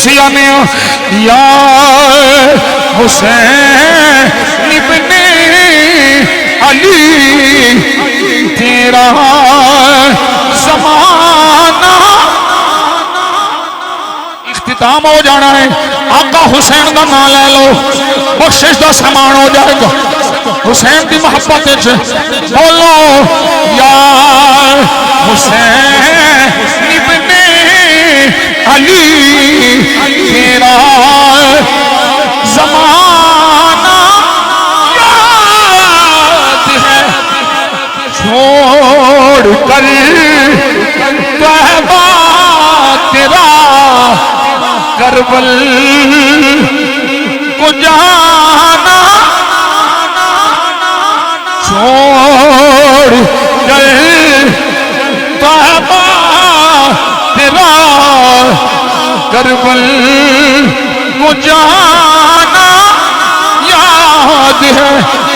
یا حسین ابن علی تیرا زمانہ اختتام ہو جانا ہے. آقا حسین کا نام لے لو بخشش دا سامان ہو جائے گا. حسین دی محبت بولو یا حسین ابن علی تیرا زمانہ یاد ہے چھوڑ کر طیبہ تیرا کربل کو جانا چھوڑ کر طیبہ تیرا کربل کو جانا یاد ہے.